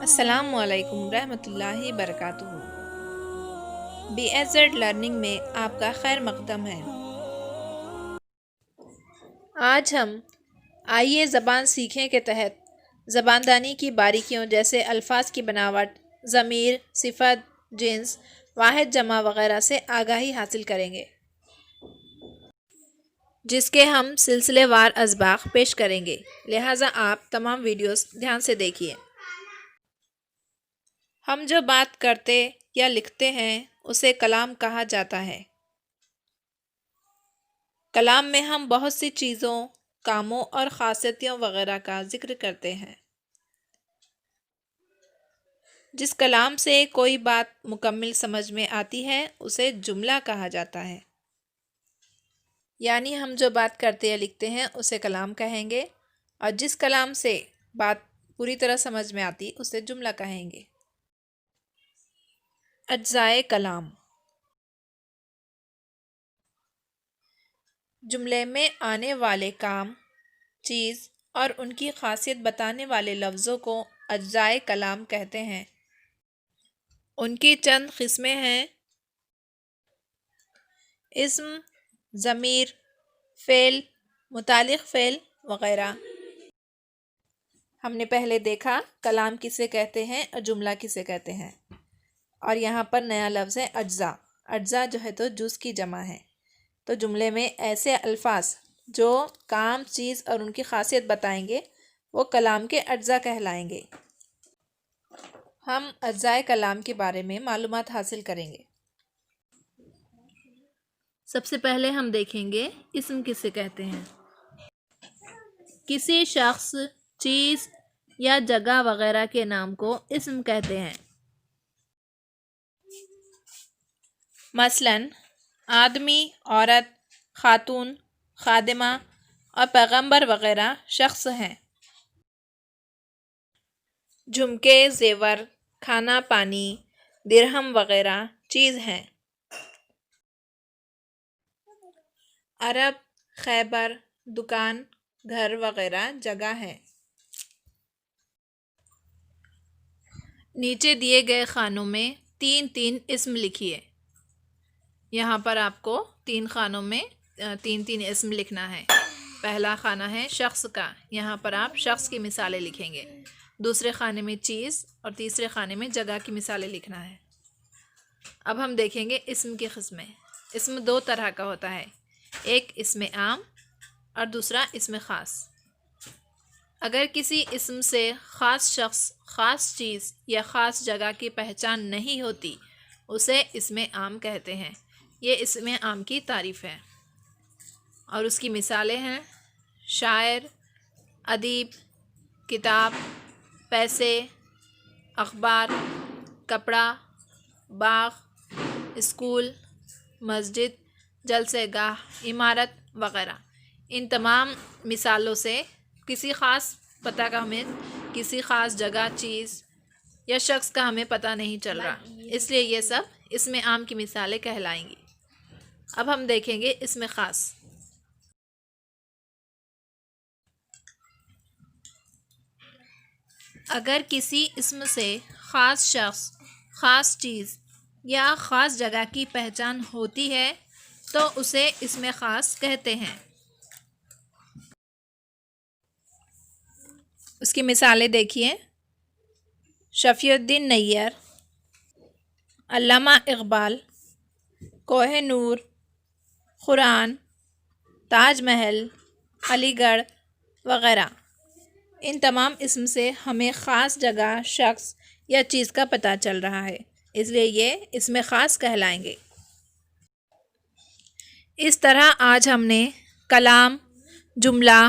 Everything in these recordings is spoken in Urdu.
السلام علیکم رحمۃ اللہ وبرکاتہ۔ BSZ لرننگ میں آپ کا خیر مقدم ہے۔ آج ہم آئیے زبان سیکھیں کے تحت زباندانی کی باریکیوں جیسے الفاظ کی بناوٹ، ضمیر، صفت، جنس، واحد جمع وغیرہ سے آگاہی حاصل کریں گے، جس کے ہم سلسلے وار اسباق پیش کریں گے، لہٰذا آپ تمام ویڈیوز دھیان سے دیکھیے۔ ہم جو بات کرتے یا لکھتے ہیں اسے کلام کہا جاتا ہے۔ کلام میں ہم بہت سی چیزوں، کاموں اور خاصیتوں وغیرہ کا ذکر کرتے ہیں۔ جس کلام سے کوئی بات مکمل سمجھ میں آتی ہے اسے جملہ کہا جاتا ہے۔ یعنی ہم جو بات کرتے یا لکھتے ہیں اسے کلام کہیں گے، اور جس کلام سے بات پوری طرح سمجھ میں آتی اسے جملہ کہیں گے۔ اجزائے کلام: جملے میں آنے والے کام، چیز اور ان کی خاصیت بتانے والے لفظوں کو اجزائے کلام کہتے ہیں۔ ان کی چند قسمیں ہیں: اسم، ضمیر، فعل، متعلق فعل وغیرہ۔ ہم نے پہلے دیکھا کلام کسے کہتے ہیں اور جملہ کسے کہتے ہیں، اور یہاں پر نیا لفظ ہے اجزاء۔ اجزاء جو ہے تو جز کی جمع ہے۔ تو جملے میں ایسے الفاظ جو کام، چیز اور ان کی خاصیت بتائیں گے وہ کلام کے اجزاء کہلائیں گے۔ ہم اجزائے کلام کے بارے میں معلومات حاصل کریں گے۔ سب سے پہلے ہم دیکھیں گے اسم کسے کہتے ہیں۔ کسی شخص، چیز یا جگہ وغیرہ کے نام کو اسم کہتے ہیں۔ مثلاً آدمی، عورت، خاتون، خادمہ اور پیغمبر وغیرہ شخص ہیں۔ جھمکے، زیور، کھانا پانی، درہم وغیرہ چیز ہیں۔ عرب، خیبر، دکان، گھر وغیرہ جگہ ہے۔ نیچے دیے گئے خانوں میں تین اسم لکھیے۔ یہاں پر آپ کو 3 خانوں میں 3 اسم لکھنا ہے۔ پہلا خانہ ہے شخص کا، یہاں پر آپ شخص کی مثالیں لکھیں گے۔ دوسرے خانے میں چیز اور تیسرے خانے میں جگہ کی مثالیں لکھنا ہے۔ اب ہم دیکھیں گے اسم کی قسمیں۔ اسم 2 طرح کا ہوتا ہے، ایک اسم عام اور دوسرا اسم خاص۔ اگر کسی اسم سے خاص شخص، خاص چیز یا خاص جگہ کی پہچان نہیں ہوتی اسے اسم عام کہتے ہیں۔ یہ اسم عام کی تعریف ہے، اور اس کی مثالیں ہیں شاعر، ادیب، کتاب، پیسے، اخبار، کپڑا، باغ، اسکول، مسجد، جلسہ گاہ، عمارت وغیرہ۔ ان تمام مثالوں سے کسی خاص پتہ کا ہمیں، کسی خاص جگہ، چیز یا شخص کا ہمیں پتہ نہیں چل رہا، اس لیے یہ سب اسم عام کی مثالیں کہلائیں گی۔ اب ہم دیکھیں گے اسم خاص۔ اگر کسی اسم سے خاص شخص، خاص چیز یا خاص جگہ کی پہچان ہوتی ہے تو اسے اسم خاص کہتے ہیں۔ اس کی مثالیں دیکھیے: شفیع الدین نیار، علامہ اقبال، کوہ نور، قرآن، تاج محل، علی گڑھ وغیرہ۔ ان تمام اسم سے ہمیں خاص جگہ، شخص یا چیز کا پتہ چل رہا ہے، اس لیے یہ اسم خاص کہلائیں گے۔ اس طرح آج ہم نے کلام، جملہ،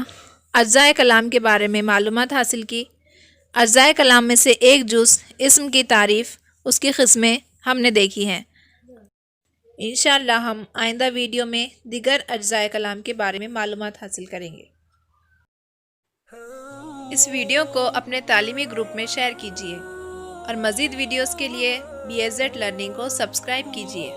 اجزائے کلام کے بارے میں معلومات حاصل کی۔ اجزائے کلام میں سے ایک جز اسم کی تعریف، اس کی قسمیں ہم نے دیکھی ہیں۔ انشاءاللہ ہم آئندہ ویڈیو میں دیگر اجزائے کلام کے بارے میں معلومات حاصل کریں گے۔ اس ویڈیو کو اپنے تعلیمی گروپ میں شیئر کیجیے، اور مزید ویڈیوز کے لیے BSZ لرننگ کو سبسکرائب کیجیے۔